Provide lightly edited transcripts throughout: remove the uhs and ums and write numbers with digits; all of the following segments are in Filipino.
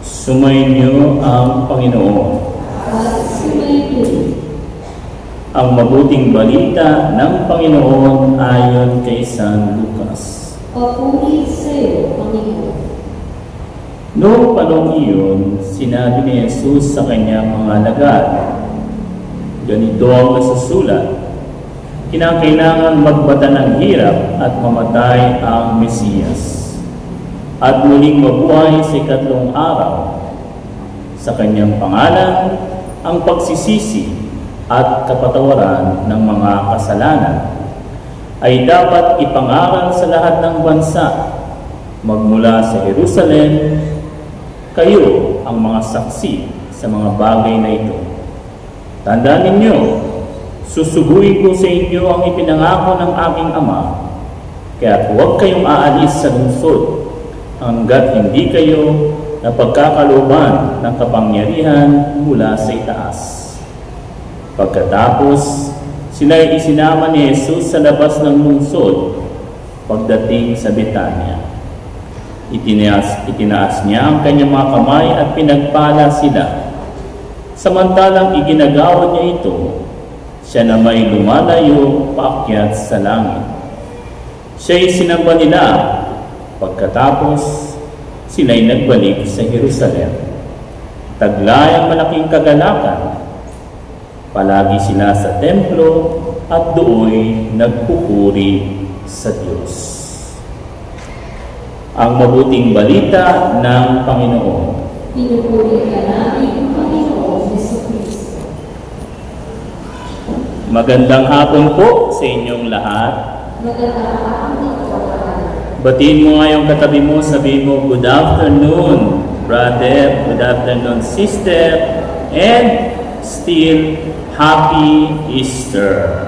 Sumainyo ang Panginoon. Ang mabuting balita ng Panginoon ayon kay San Lucas. Papuri sa iyo, Panginoon. Noong panahon iyon, sinabi ni Jesus sa kanyang mga alagad, ganito ang nasusulat, kinakailangan magbata ng hirap at mamatay ang Mesiyas, at muling mabuhay sa ikatlong araw. Sa kanyang pangalan, ang pagsisisi at kapatawaran ng mga kasalanan ay dapat ipangaral sa lahat ng bansa. Magmula sa Jerusalem, kayo ang mga saksi sa mga bagay na ito. Tandaan ninyo, susuguin ko sa inyo ang ipinangako ng aking Ama, kaya huwag kayong aalis sa lungsod hanggat hindi kayo napagkakalooban ng kapangyarihan mula sa itaas. Pagkatapos, sila'y isinama ni Jesus sa labas ng lungsod pagdating sa Betania. Itinaas niya ang kanyang mga kamay at pinagpala sila. Samantalang iginagawad niya ito, siya na may lumalayo paakyat sa langit. Siya'y sinamba nila. Pagkatapos, sila'y nagbalik sa Jerusalem. Taglay ang malaking kagalakan. Palagi sila sa templo at doon nagpupuri sa Diyos. Ang mabuting balita ng Panginoon. Pinupuri ka namin, Panginoon Jesucristo. Magandang hapon po sa inyong lahat. Magandang hapon po. Batiin mo nga yung katabi mo, sabihin mo, good afternoon, brother, good afternoon, sister, and still, Happy Easter.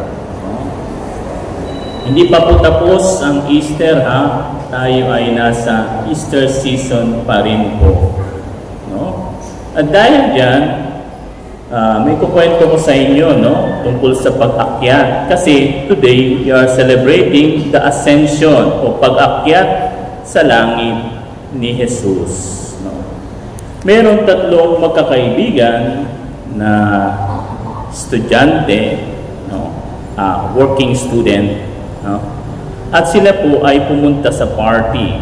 Hindi pa po tapos ang Easter, ha? Tayo ay nasa Easter season pa rin po. No? At dahil dyan, may kukwento ko sa inyo, no? Tungkol sa pag-akyat. Kasi today, we are celebrating the ascension o pag-akyat sa langit ni Jesus. No? Meron tatlong magkakaibigan na estudyante, no? Working student. No? At sila po ay pumunta sa party.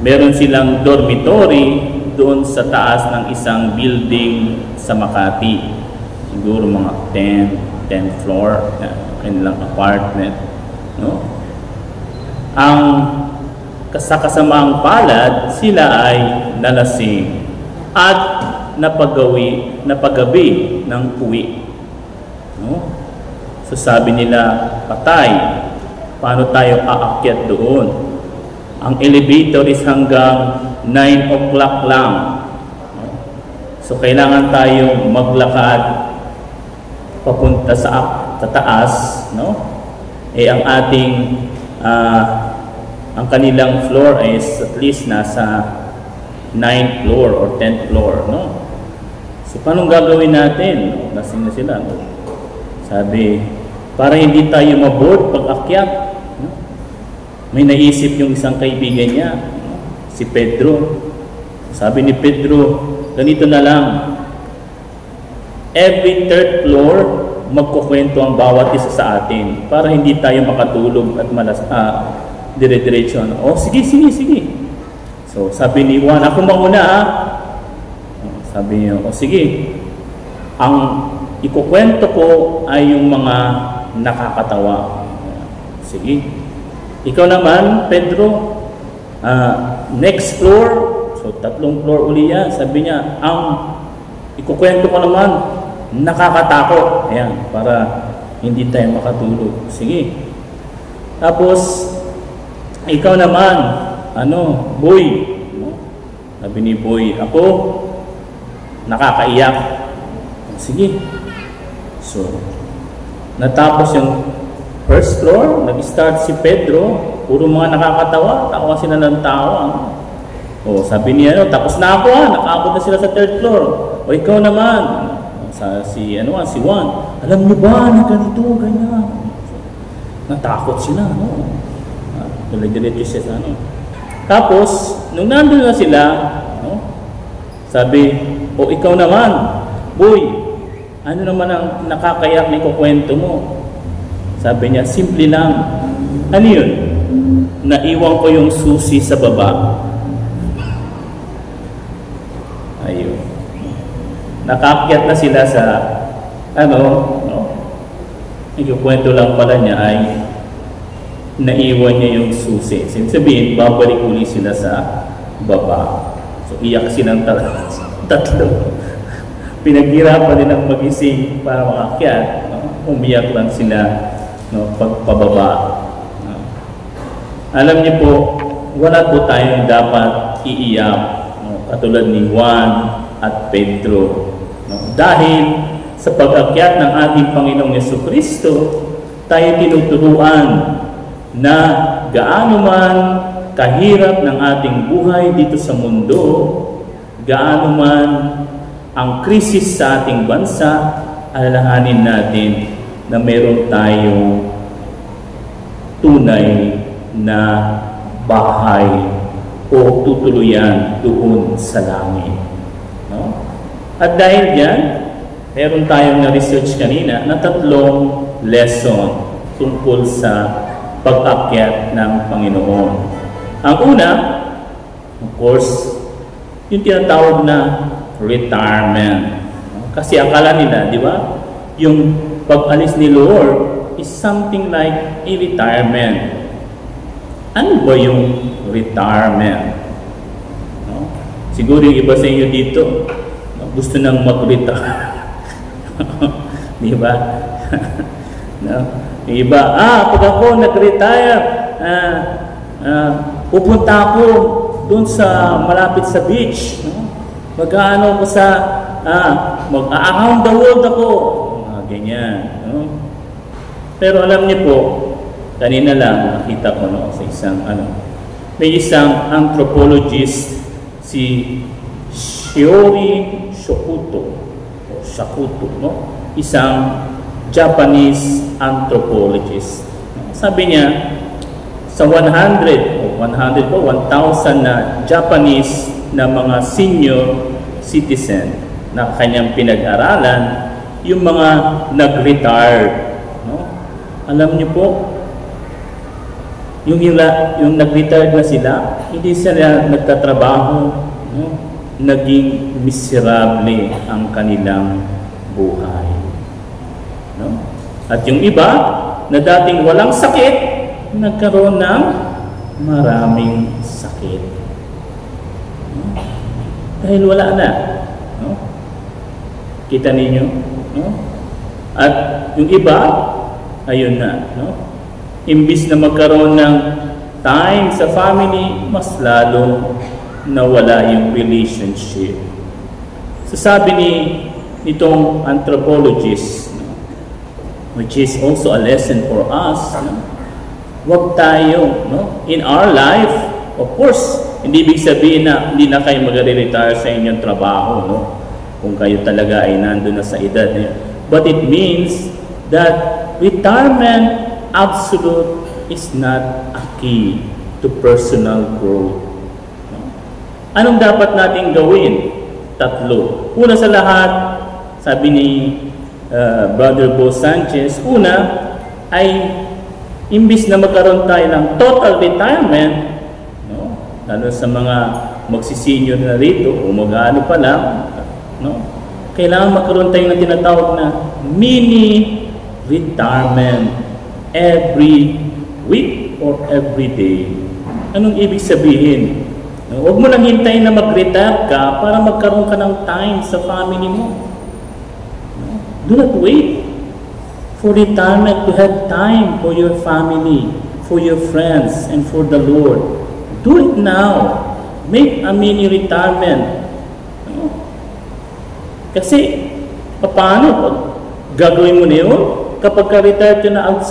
Meron silang dormitory doon sa taas ng isang building sa Makati. Siguro mga 10th floor, kanilang apartment. No? Ang kasakasamaang palad, sila ay nalasing at napagabi ng uwi. No? So sabi nila, patay, paano tayo aakyat doon? Ang elevator is hanggang 9 o'clock lang. So kailangan tayong maglakad papunta sa taas, no? Ang ating ang kanilang floor is at least nasa 9th floor or 10th floor, no? So paano gagawin natin? Lasing na sila, no? Sabi, para hindi tayo maboard pag akyat, no? May naisip yung isang kaibigan niya, no? Si Pedro. Sabi ni Pedro, ganito na lang, every 3rd floor magkukwento ang bawat isa sa atin para hindi tayo makatulog at dire-diretso. Oh, sige. So sabi ni Juan, ako mauna, ha? Sabi niya, oh sige, ang ikukwento ko ay yung mga nakakatawa. Sige. Ikaw naman, Pedro, next floor, so 3 floor uli yan. Sabi niya, ang ikukwento ko naman, nakakatakot. Ayan, para hindi tayo makatulog. Sige. Tapos, ikaw naman, Boy. Sabi ni Boy, ako, nakakaiyak. Sige. So, natapos yung first floor, nag-start si Pedro, puro mga nakakatawa, tawa sila ng tawa. O, sabi niya, tapos na ako, nakaabot na sila sa 3rd floor. O, ikaw naman, si Juan, alam niyo ba na ganito, ganyan. Natakot sila, no? Tuloy-diretso siya sa Tapos, nung nandun na sila, no? Sabi, o ikaw naman, boy, ano naman ang nakakayak na ikukwento mo? Sabi niya, simple lang. Ano yun? Naiwan ko yung susi sa baba. Ayun. Nakakyat na sila sa, ikukwento lang pala niya ay naiwan niya yung susi. Sabihin, babalik uli sila sa baba. So, iyak silang tatlo. Pinaghirapan nilang magising para makakyat. Umiyak lang sila pagpababa. Alam niyo po, wala po tayong dapat iiyak katulad ni Juan at Pedro. Dahil sa pag-akyat ng ating Panginoong Jesucristo, tayo tinuturuan na gaano man kahirap ng ating buhay dito sa mundo, gaano man ang krisis sa ating bansa, alalahanin natin na meron tayong tunay na bahay o tutuluyan doon sa langit. No? At dahil diyan, meron tayong na-research kanina na 3 lesson tungkol sa pag-akyat ng Panginoon. Ang una, of course, yung tinatawag na retirement. Kasi akala nila, di ba, yung pag-alis ni Lord is something like a retirement. Ano ba yung retirement? No? Siguro yung iba sa inyo dito, gusto nang mag-retire. Di ba? No? Yung iba, pag ako nag-retire, pupunta ako doon sa malapit sa beach. No? Mag-aano ko sa, mag-around the world ako. Ganyan. No? Pero alam niyo po, kanina lang nakita ko sa isang may isang anthropologist, si Shiori Shakuto, no? Isang Japanese anthropologist. Sabi niya, sa 1,000 na Japanese na mga senior citizen na kanyang pinag-aralan, yung mga nag-retired. No? Alam niyo po, yung nag-retired na sila, hindi sila nagtatrabaho, no? Naging miserable ang kanilang buhay. No? At yung iba, na dating walang sakit, nagkaroon ng maraming sakit. No? Dahil wala na. No? Kita ninyo? No? At yung iba, ayun na. No? Imbis na magkaroon ng time sa family, mas lalo nawala yung relationship. So sabi nitong anthropologist, which is also a lesson for us, wag tayo, in our life, of course, hindi ibig sabihin na hindi na kayo mag-retire sa inyong trabaho, kung kayo talaga ay nandun na sa edad. But it means that retirement absolute is not a key to personal growth. Anong dapat nating gawin? 3. Una sa lahat, sabi ni Brother Bo Sanchez, una ay imbis na magkaroon tayo ng total retirement, lalo sa mga magsisenior na rito o mag-ano pa lang, kailangan magkaroon tayo ng tinatawag na mini retirement every week or every day. Anong ibig sabihin? Huwag mo lang hintayin na mag-retire ka para magkaroon ka ng time sa family mo. Do not wait for retirement to have time for your family, for your friends, and for the Lord. Do it now. Make a mini retirement. Kasi, paano pag gagawin mo na yun? Kapag ka-retire ka na,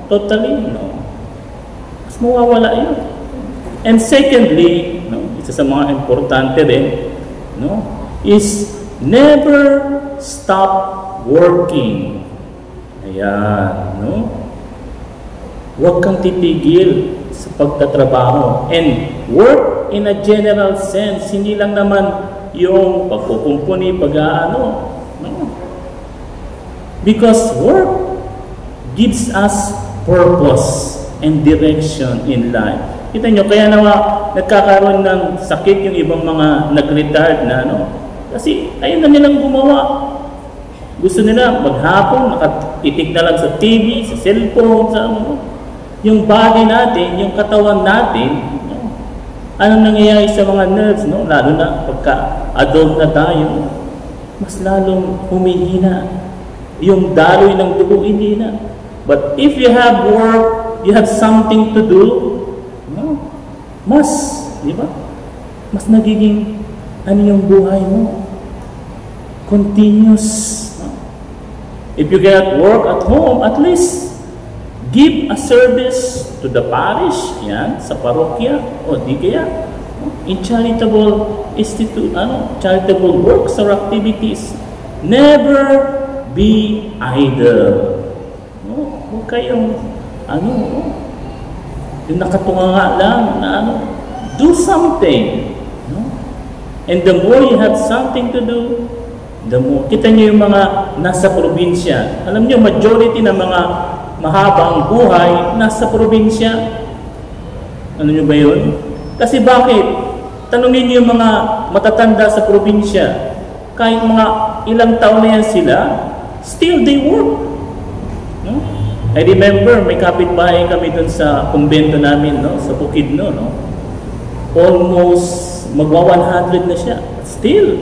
totally, mas mawawala yun. And secondly, isa sa mga importante rin, is never stop working. Ayan, huwag kang titigil sa pagtatrabaho. And work in a general sense, hindi lang naman yung pagkukumpuni, pag-ano. No. Because work gives us purpose and direction in life. Kita nyo, kaya nagkakaroon ng sakit yung ibang mga nag-retired na ano. Kasi ayun na nilang gumawa. Gusto nila maghapon, nakatitik na lang sa TV, sa cellphone, sa ano. Yung body natin, yung katawan natin, ano nangyayari sa mga nerves, no? Lalo na pagka-adult na tayo, mas lalong humihina. Yung daloy ng dugo, hindi na. But if you have work, you have something to do, no? Di ba? Mas nagiging, ano yung buhay mo? Continuous. No? If you cannot work at home, at least, give a service to the parish, yan, sa parokya, o di kaya, in charitable charitable works or activities. Never be idle. No, huwag kayong, yung nakatunga lang na do something. No? And the more you have something to do, the more, kita nyo yung mga nasa probinsya. Alam nyo, majority ng mga mahabang buhay nasa probinsya. Ano nyo ba yun? Kasi bakit? Tanungin nyo yung mga matatanda sa probinsya. Kahit mga ilang taon na yan sila, still they work. No? I remember, may kapitbahay kami dun sa kumbento namin, no? Sa Bukidno. No? Almost magwa 100 na siya. Still,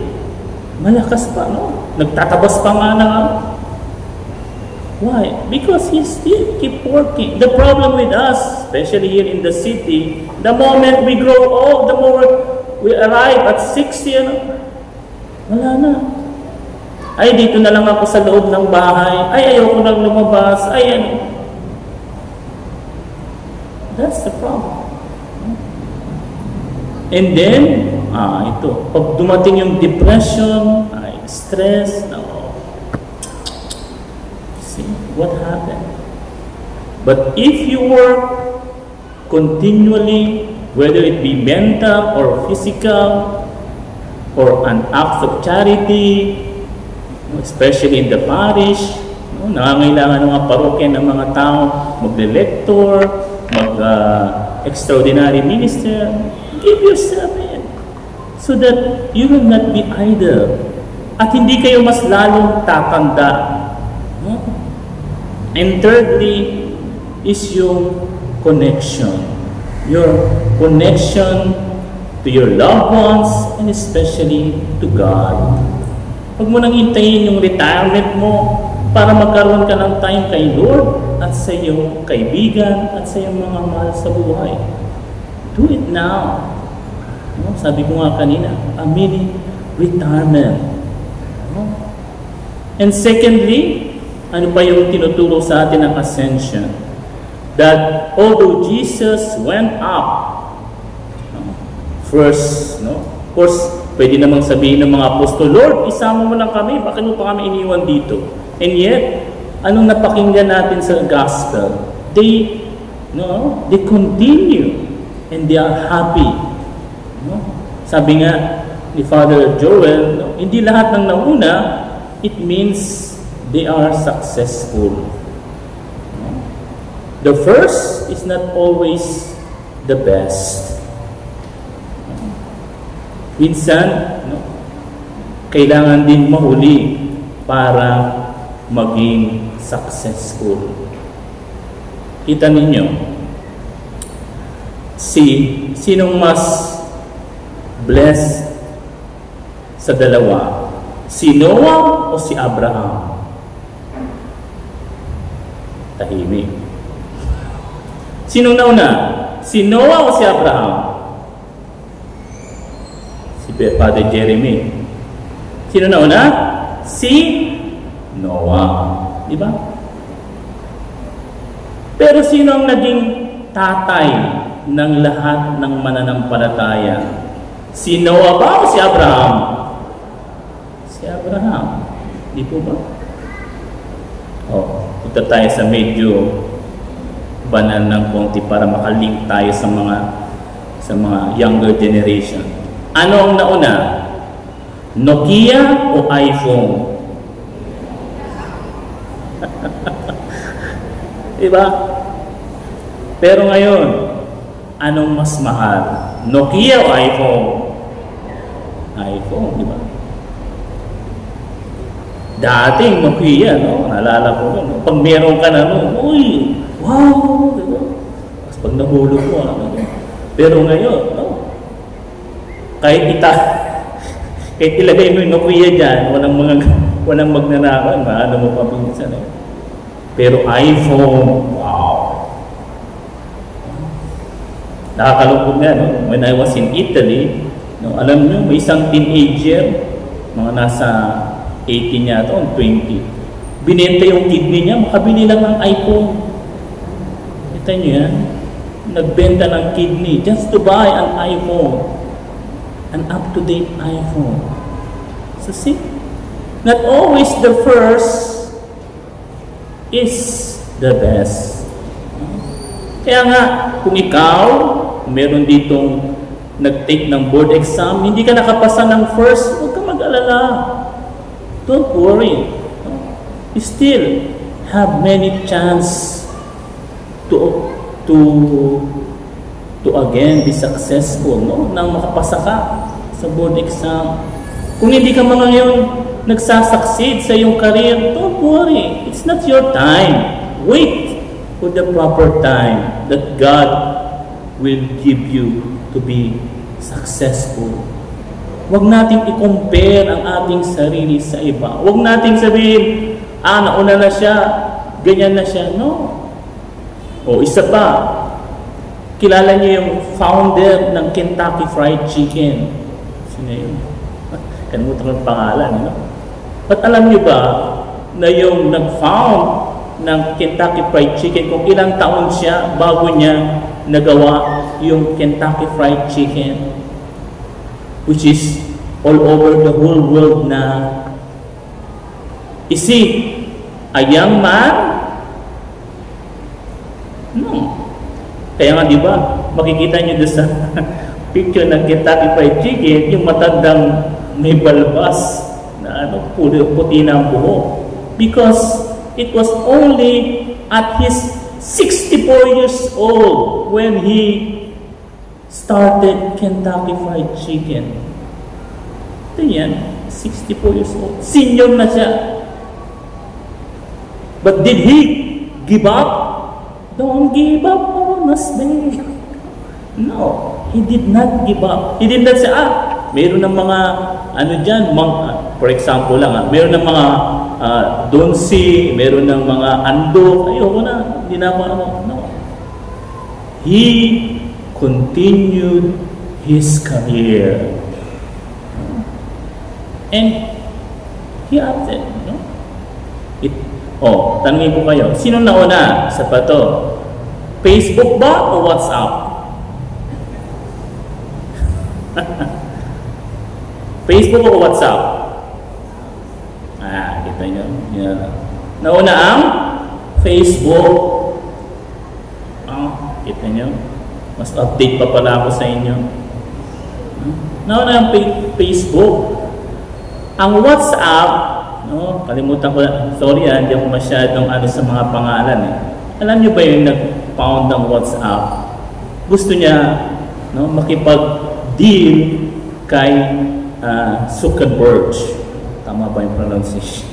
malakas pa. No? Nagtatabas pa nga na. Why? Because he still keep working. The problem with us, especially here in the city, the moment we grow old, the more we arrive at 60, wala na. Ay, dito na lang ako sa loob ng bahay. Ay, ayoko nang lumabas. Ay, ano. That's the problem. And then, ito. Pag dumating yung depression, stress, see what happened. But if you work continually, whether it be mental or physical, or an act of charity, especially in the parish, nangangailangan ng mga parokya ng mga tao magle-lector, extraordinary minister, give yourself in so that you will not be idle at hindi kayo mas lalong tatanda. And thirdly is your connection to your loved ones and especially to God. Huwag mo nang hintayin yung retirement mo para magkaroon ka ng time kay Lord at sa iyong kaibigan at sa iyong mga mahal sa buhay. Do it now. No? Sabi ko nga kanina, a mini retirement. No? And secondly, ano pa yung tinuturo sa atin ng ascension? That although Jesus went up, first, of course, pwede namang sabihin ng mga apostol, Lord, isama mo lang kami, bakit mo pa kami iniwan dito? And yet, anong napakinggan natin sa gospel? They continue and they are happy. No? Sabi nga ni Father Joel, hindi lahat ng nauna, it means they are successful. The first is not always the best. Minsan, kailangan din mahuli para maging successful. Kita ninyo, sinong mas blessed sa dalawa? Si Noah o si Abraham? Tahimik. Sinong nauna? Si Noah o si Abraham? Si Father Jeremy. Sino nauna? Si Noah. Diba? Pero sino ang naging tatay ng lahat ng mananampalataya? Si Noah ba o si Abraham? Si Abraham. Di po ba? Punta tayo sa medyo banal ng konti para makalink tayo sa mga younger generation. Ano ang nauna? Nokia o iPhone? Diba? Pero ngayon, anong mas mahal? Nokia o iPhone? iPhone, diba? Dating Nokia, no? Naalala ko no? Pag meron ka na, no? Uy, wow! Diba? Tapos pag nahulog mo, ano? Pero ngayon, no? Kahit ilagay mo yung Nokia dyan, walang magnanakaw, maano mo pa pinsan, no? Pero iPhone, wow! Nakakalungkot nga, no? When I was in Italy, no, alam nyo, may isang teenager, mga nasa 18 yata o 20, binenta yung kidney niya, makabili lang ng iPhone. Kita nyo yan? Nagbenta ng kidney just to buy an iPhone. An up-to-date iPhone. So see, not always the first is the best. Kaya nga, kung ikaw, meron ditong nag-take ng board exam, hindi ka nakapasa ng first, huwag ka mag-alala. Don't worry. You still have many chance to again be successful, no? Nang makapasa ka sa board exam. Kung hindi ka man ngayon nagsasucceed sa iyong career, don't worry. It's not your time. Wait for the proper time that God will give you to be successful. Huwag nating i-compare ang ating sarili sa iba. Huwag nating sabihin, nauna na siya, ganyan na siya. No. O isa pa, kilala niyo yung founder ng Kentucky Fried Chicken. Sino yun? Kalimutan ko yung pangalan. No? At alam niyo ba na yung nag-found ng Kentucky Fried Chicken, kung ilang taon siya bago niya nagawa yung Kentucky Fried Chicken, which is all over the whole world na. Is he a young man? No. Kaya nga diba, makikita nyo doon sa picture ng Kentucky Fried Chicken, yung matandang may balbas na puti na ang buhok. Because it was only at his 64 years old when he started Kentucky Fried Chicken. Ito yan, 64 years old. Senior na siya. But did he give up? Don't give up on us, babe. No, he did not give up. He did not say, meron ng mga, for example lang, meron ng mga donsi, meron ng mga andok, ayoko na, hindi na ako, no. He continued his career. And he acted, no? Tanungin ko kayo, sino nauna sa pato? Facebook ba o WhatsApp? Facebook o WhatsApp? Kita nyo. Yeah. Nauna ang Facebook. Kita nyo. Mas update pa pala ako sa inyo. Nauna ang Facebook. Ang WhatsApp, no, kalimutan ko na. Sorry, hindi ako masyadong sa mga pangalan. Alam nyo ba yung nag-found ng WhatsApp? Gusto niya, no, makipag-deal kay Zuckerberg. Tama ba yung pronunciation?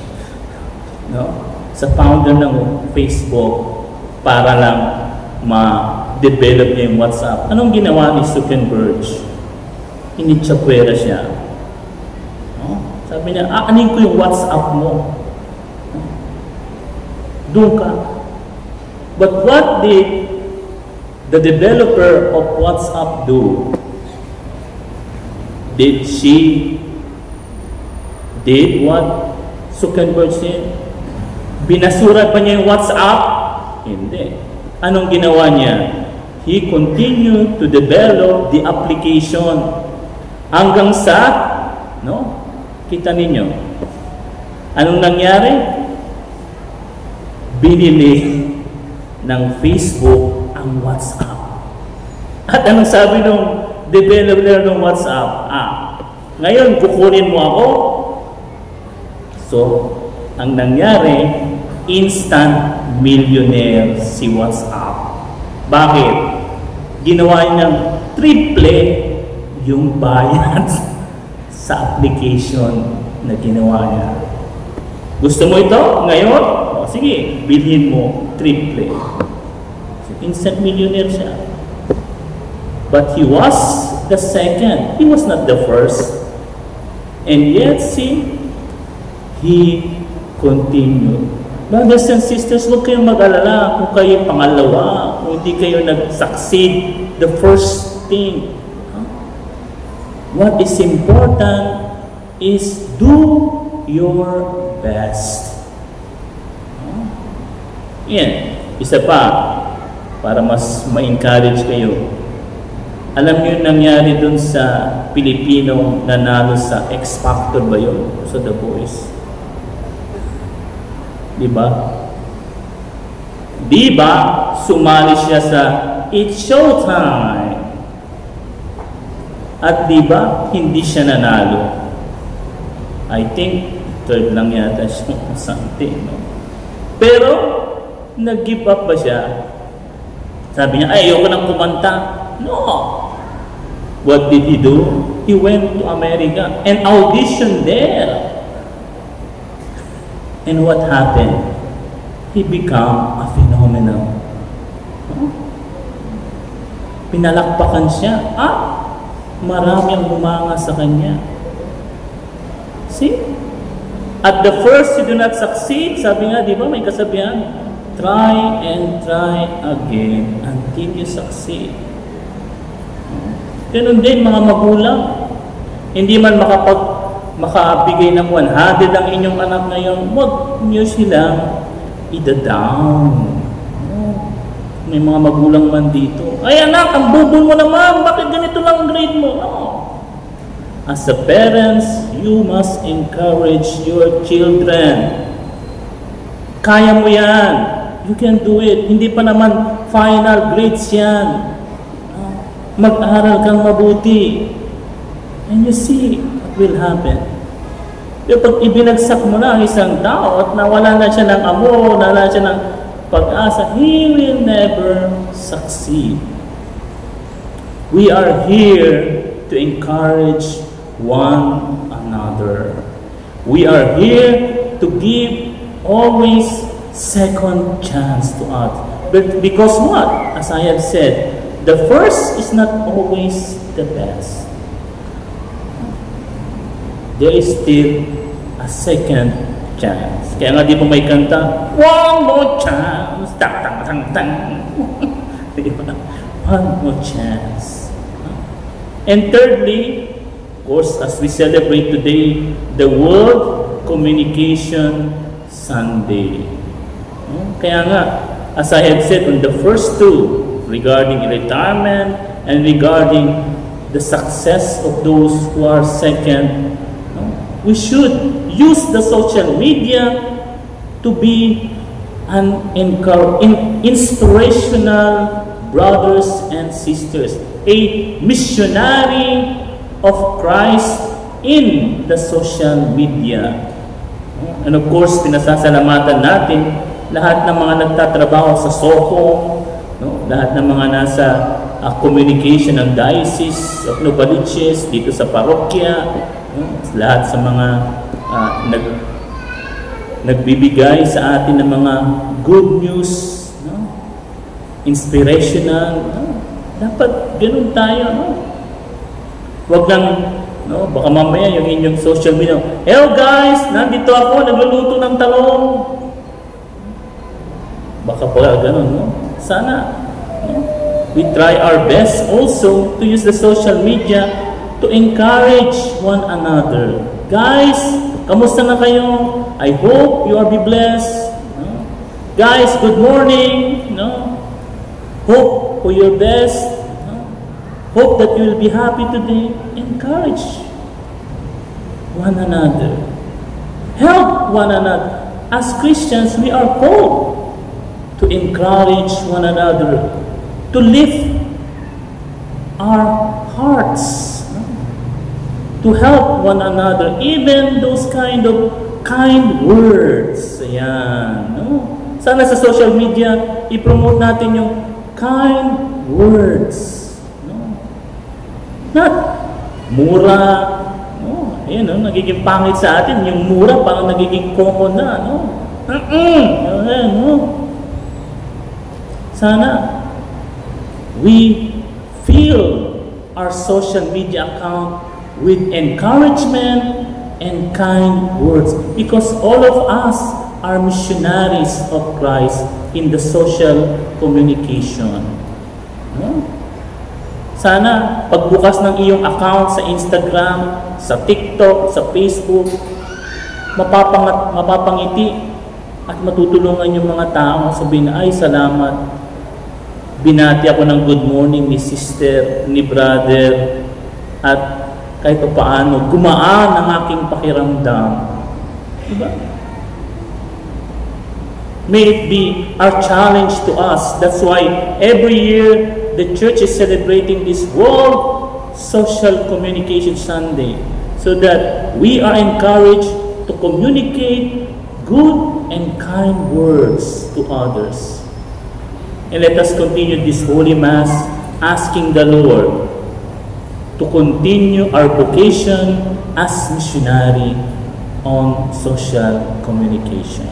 No? Sa founder ng Facebook para lang ma-develop niya yung WhatsApp. Anong ginawa ni Zuckerberg? Initsapwera siya. No? Sabi niya, anin ko yung WhatsApp mo. No? Doon ka. But what did the developer of WhatsApp do? Did what Zuckerberg said? Binasura pa niya yung WhatsApp? Hindi. Anong ginawa niya? He continued to develop the application hanggang sa, no? Kita ninyo. Anong nangyari? Binili ng Facebook ang WhatsApp. At anong sabi ng developer ng WhatsApp? Ngayon, kukunin mo ako. So, ang nangyari, instant millionaire si WhatsApp. Bakit? Ginawa niyang triple yung bayad sa application na ginawa niya. Gusto mo ito ngayon? O, sige, bilhin mo triple. So, instant millionaire siya. But he was the second. He was not the first. And yet, see, he continued. Brothers and sisters, huwag kayong mag-alala kung kayo pangalawa, kung hindi kayo nag-succeed the first thing. What is important is do your best. Yan. Isa pa, para mas ma-encourage kayo. Alam niyo yung nangyari dun sa Pilipino nanalo sa X Factor ba yun? Sa The Voice. Diba? Diba, sumali siya sa It's Showtime. At diba, hindi siya nanalo. I think, third lang yata siya something. No? Pero, nag-give up ba siya? Sabi niya, ay, ayoko nang kumanta. No. What did he do? He went to America and auditioned there. And what happened? He became a phenomenon. Pinalakpakan siya. Marami ang humanga sa kanya. See? At the first you do not succeed, sabi nga, di ba, may kasabihan, try and try again until you succeed. Ganun din mga magulang. Hindi man makabigay ng 100 ang inyong anak ngayon, huwag niyo silang ida-down. May mga magulang man dito. Ay anak, ang bubol mo naman, bakit ganito lang grade mo? No. As a parents, you must encourage your children. Kaya mo yan. You can do it. Hindi pa naman final grades yan. Mag-aral kang mabuti. And you see what will happen. Pero pag ibinagsak mo na ang isang tao at nawala na siya ng amor, nawala siya ng pag-asa, he will never succeed. We are here to encourage one another. We are here to give always second chance to us. But because what? As I have said, the first is not always the best. There is still a second chance. Kaya nga di po may kanta, one more chance, tang tang tang tang. One more chance. And thirdly, of course, as we celebrate today, the World Communication Sunday. Kaya nga, as I have said on the first two, regarding retirement and regarding the success of those who are second, we should use the social media to be an inspirational brothers and sisters, a missionary of Christ in the social media. And of course, pinasasalamatan natin lahat ng mga nagtatrabaho sa SOCO, lahat ng mga nasa communication ng Diocese of Novaliches, dito sa parokya, lahat sa mga nagbibigay sa atin ng mga good news, inspirational. Dapat ganun tayo. Huwag lang, baka mamaya yung inyong social media, hello guys, nandito ako, nagluluto ng talong. Baka pala ganun, Sana we try our best also to use the social media to encourage one another. Guys, kamusta na kayo? I hope you are be blessed. Guys, good morning. Hope for your best. Hope that you will be happy today. Encourage one another. Help one another. As Christians, we are called to encourage one another, to lift our hearts, to to help one another, even those kind of kind words. Ayan, no? Sana sa social media, i-promote natin yung kind words. No? Not mura. No? Ayan, no? Nagiging pangit sa atin. Yung mura, parang nagiging common na. No? Ayan, no? Sana we fill our social media account with encouragement and kind words, because all of us are missionaries of Christ in the social communication. No? Sana pagbukas ng iyong account sa Instagram, sa TikTok, sa Facebook, mapapangiti at matutulungan yung mga tao, sabihin na, ay salamat, binati ako ng good morning ni sister, ni brother, at kahit pa paano, gumaan ang aking pakiramdam. Diba? May it be our challenge to us. That's why every year, the church is celebrating this World Social Communication Sunday, so that we are encouraged to communicate good and kind words to others. And let us continue this Holy Mass asking the Lord to continue our vocation as missionary on social communication.